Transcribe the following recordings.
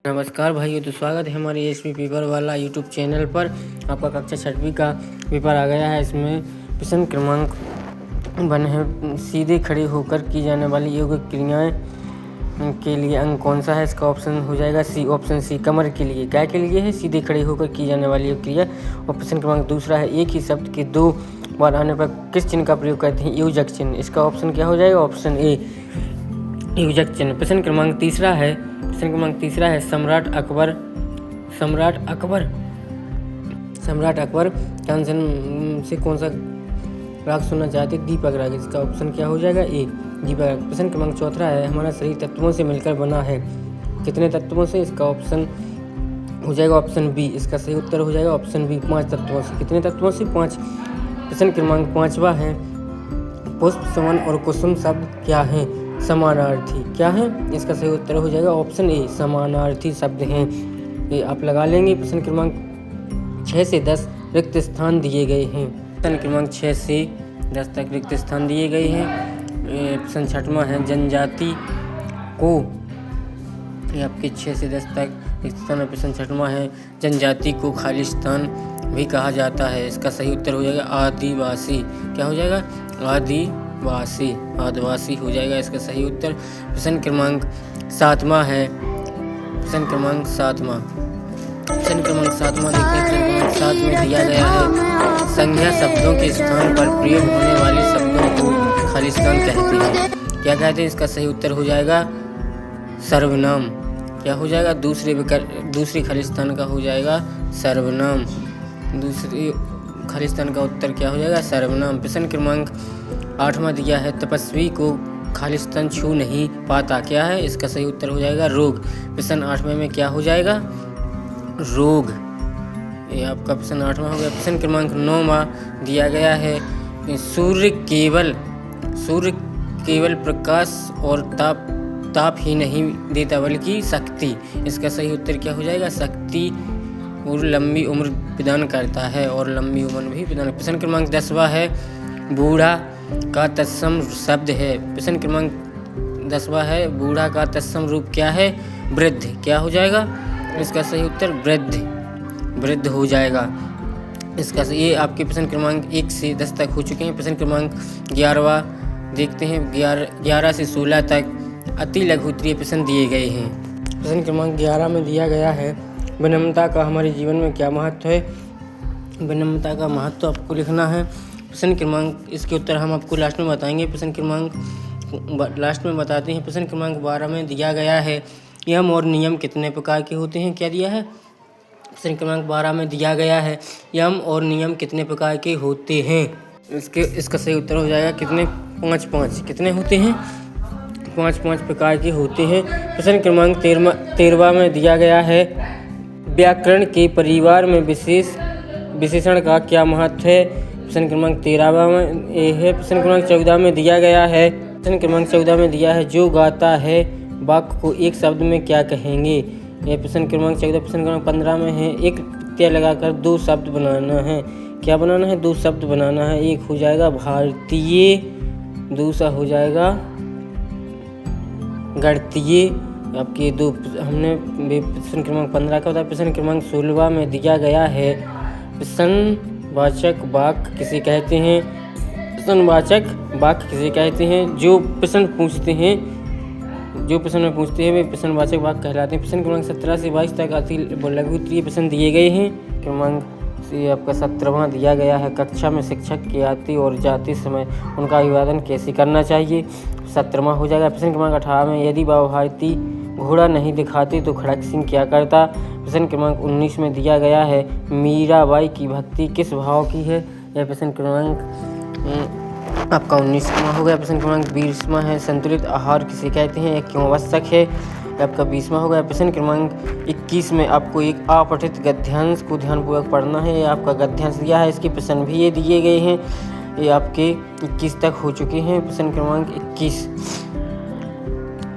नमस्कार भाइयों, तो स्वागत है हमारे एसपी पेपर वाला यूट्यूब चैनल पर। आपका कक्षा 6वीं का पेपर आ गया है। इसमें प्रश्न क्रमांक 1 है, सीधे खड़े होकर की जाने वाली योग क्रियाएं के लिए अंक कौन सा है? इसका ऑप्शन हो जाएगा सी, ऑप्शन सी। कमर के लिए, क्या के लिए है? सीधे खड़े होकर की जाने वाली योग क्रिया। और प्रश्न क्रमांक 2 है, एक ही शब्द के 2 बार आने पर किस चिन्ह का प्रयोग करते हैं? योजक चिन्ह। इसका ऑप्शन क्या हो जाएगा? ऑप्शन ए, योजक चिन्ह। प्रश्न क्रमांक 3 है, सम्राट अकबर तानसेन से कौन सा राग सुनना चाहते? दीपक राग। इसका ऑप्शन क्या हो जाएगा? ए, दीपक राग। प्रश्न क्रमांक 4 है, हमारा शरीर तत्वों से मिलकर बना है। कितने तत्वों से? इसका ऑप्शन हो जाएगा ऑप्शन बी। इसका सही उत्तर हो जाएगा ऑप्शन बी, 5 तत्वों से। कितने तत्वों से? 5। प्रश्न क्रमांक 5 है, पुष्प, सुमन और कुसुम शब्द क्या हैं? समानार्थी। क्या है? इसका सही उत्तर हो जाएगा ऑप्शन ए, समानार्थी शब्द हैं। ये आप लगा लेंगे। प्रश्न क्रमांक 6 से 10 रिक्त स्थान दिए गए हैं। प्रश्न क्रमांक 6 से 10 तक रिक्त स्थान दिए गए हैं। प्रश्न 6वां है, जनजाति को, ये आपके 6 से 10 तक रिक्त स्थान। प्रश्न 6वां है, जनजाति को खालिस्तान भी कहा जाता है। इसका सही उत्तर हो जाएगा आदिवासी। क्या हो जाएगा? आदिवासी हो जाएगा इसका सही उत्तर। प्रश्न क्रमांक 7वां है, प्रश्न क्रमांक 7वां देखते हैं। प्रश्न क्रमांक 7 में दिया गया है, संज्ञा शब्दों के स्थान पर प्रयोग होने वाले शब्दों को खालिस्तान कहते हैं। क्या कहते हैं? इसका सही उत्तर हो जाएगा सर्वनाम। क्या हो जाएगा? दूसरी खालिस्तान का हो जाएगा सर्वनाम। दूसरी खालिस्तान का उत्तर क्या हो जाएगा? सर्वनाम। प्रश्न क्रमांक 8वां दिया है, तपस्वी को खालिस्तान छू नहीं पाता। क्या है? इसका सही उत्तर हो जाएगा रोग। प्रश्न 8वें में क्या हो जाएगा? रोग। ये आपका प्रश्न 8वां हो गया। प्रश्न क्रमांक 9वां दिया गया है, सूर्य केवल प्रकाश और ताप ही नहीं देता बल्कि शक्ति। इसका सही उत्तर क्या हो जाएगा? शक्ति और लंबी उम्र प्रदान करता है, और लंबी उम्र भी प्रदान। प्रश्न क्रमांक 10वां है, बूढ़ा का तत्सम शब्द है। प्रश्न क्रमांक 10वां है, बूढ़ा का तत्सम रूप क्या है? वृद्ध। क्या हो जाएगा? इसका सही उत्तर वृद्ध हो जाएगा इसका। ये आपके प्रश्न क्रमांक 1 से 10 तक हो चुके हैं। प्रश्न क्रमांक 11वां देखते हैं। 11 से 16 तक अति लघु उत्तरीय प्रश्न दिए गए हैं। प्रश्न क्रमांक 11 में दिया गया है, विनम्रता का हमारे जीवन में क्या महत्व है? विनम्रता का महत्व आपको लिखना है। प्रश्न क्रमांक, इसके उत्तर हम आपको लास्ट में बताएंगे। प्रश्न क्रमांक लास्ट में बताते हैं। प्रश्न क्रमांक 12 में दिया गया है, यम और नियम कितने प्रकार के होते हैं? क्या दिया है? प्रश्न क्रमांक 12 में दिया गया है, यम और नियम कितने प्रकार के होते हैं? इसका सही उत्तर हो जाएगा कितने? 5 कितने होते हैं? 5 प्रकार के होते हैं। प्रश्न क्रमांक 13वां में दिया गया है, व्याकरण के परिवार में विशेषण का क्या महत्व है? प्रश्न क्रमांक 13वां में ये है। प्रश्न क्रमांक 14 में दिया गया है, जो गाता है वाक्य को एक शब्द में क्या कहेंगे? ये प्रश्न क्रमांक 14। प्रश्न क्रमांक 15 में है, एक प्रत्यय लगाकर 2 शब्द बनाना है। क्या बनाना है? 2 शब्द बनाना है। एक हो जाएगा भारतीय, दूसरा हो जाएगा गणितीय। आपके 2 हमने प्रश्न क्रमांक 15 का बताया। प्रश्न क्रमांक 16 में दिया गया है, प्रश्नवाचक वाक्य किसे कहते हैं? जो प्रश्न में पूछते हैं वे प्रश्नवाचक वाक्य कहलाते हैं। प्रश्न क्रमांक 17 से 22 तक अति लघु उत्तरीय प्रश्न दिए गए हैं। क्रमांक से आपका 17वां दिया गया है, कक्षा में शिक्षक के आते और जाते समय उनका अभिवादन कैसे करना चाहिए? 17वां हो जाएगा। प्रश्न क्रमांक 18 में, यदि बाबा भारती घोड़ा नहीं दिखाते तो खड़क सिंह क्या करता? प्रश्न क्रमांक 19 में दिया गया है, मीराबाई की भक्ति किस भाव की है? यह प्रश्न क्रमांक आपका 19वां हो गया। प्रश्न क्रमांक 20वां है, संतुलित आहार किसे कहते हैं? यह क्यों आवश्यक है? आपका 20वां हो गया। प्रश्न क्रमांक 21 में आपको एक अपठित गद्यांश को ध्यानपूर्वक पढ़ना है। आपका गद्यांश दिया है, इसके प्रश्न भी ये दिए गए हैं। ये आपके 21 तक हो चुके हैं। प्रश्न क्रमांक 21।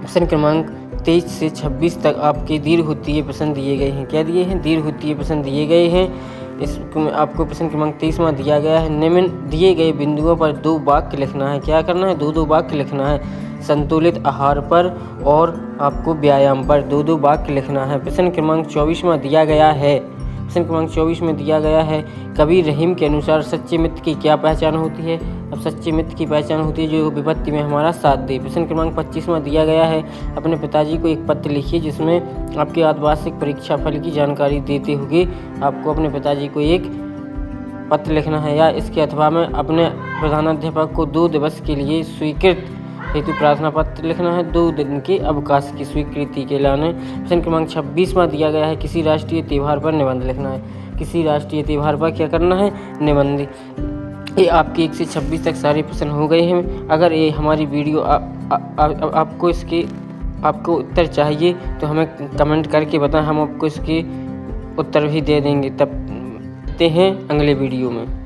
प्रश्न क्रमांक 23 से 26 तक आपके दीर्घ उत्तीय प्रश्न दिए गए हैं। क्या दिए हैं? दीर्घ उत्तीय प्रश्न दिए गए हैं। इसमें आपको प्रश्न क्रमांक 23वां दिया गया है। निम्न दिए गए बिंदुओं पर 2 वाक्य लिखना है। क्या करना है? 2-2 वाक्य लिखना है। संतुलित आहार पर और आपको व्यायाम पर 2-2 वाक्य लिखना है। प्रश्न क्रमांक 24वां दिया गया है। प्रश्न क्रमांक 24 में दिया गया है, कबीर रहीम के अनुसार सच्चे मित्र की क्या पहचान होती है? अब सच्चे मित्र की पहचान होती है जो विपत्ति में हमारा साथ दे। प्रश्न क्रमांक 25वां दिया गया है, अपने पिताजी को एक पत्र लिखिए जिसमें आपके अर्धवार्षिक परीक्षा फल की जानकारी देते हुए आपको अपने पिताजी को एक पत्र लिखना है, या इसके अथवा में अपने प्रधानाध्यापक को 2 दिवस के लिए स्वीकृत हेतु प्रार्थना पत्र लिखना है। 2 दिन के अवकाश की स्वीकृति के लाने। प्रश्न क्रमांक 26वां दिया गया है, किसी राष्ट्रीय त्यौहार पर निबंध लिखना है। किसी राष्ट्रीय त्यौहार पर क्या करना है? निबंध। ये आपके 1 से 26 तक सारे प्रश्न हो गए हैं। अगर ये हमारी वीडियो आपको उत्तर चाहिए तो हमें कमेंट करके बताएं, हम आपको इसके उत्तर भी दे देंगे। तब मिलते हैं अगले वीडियो में।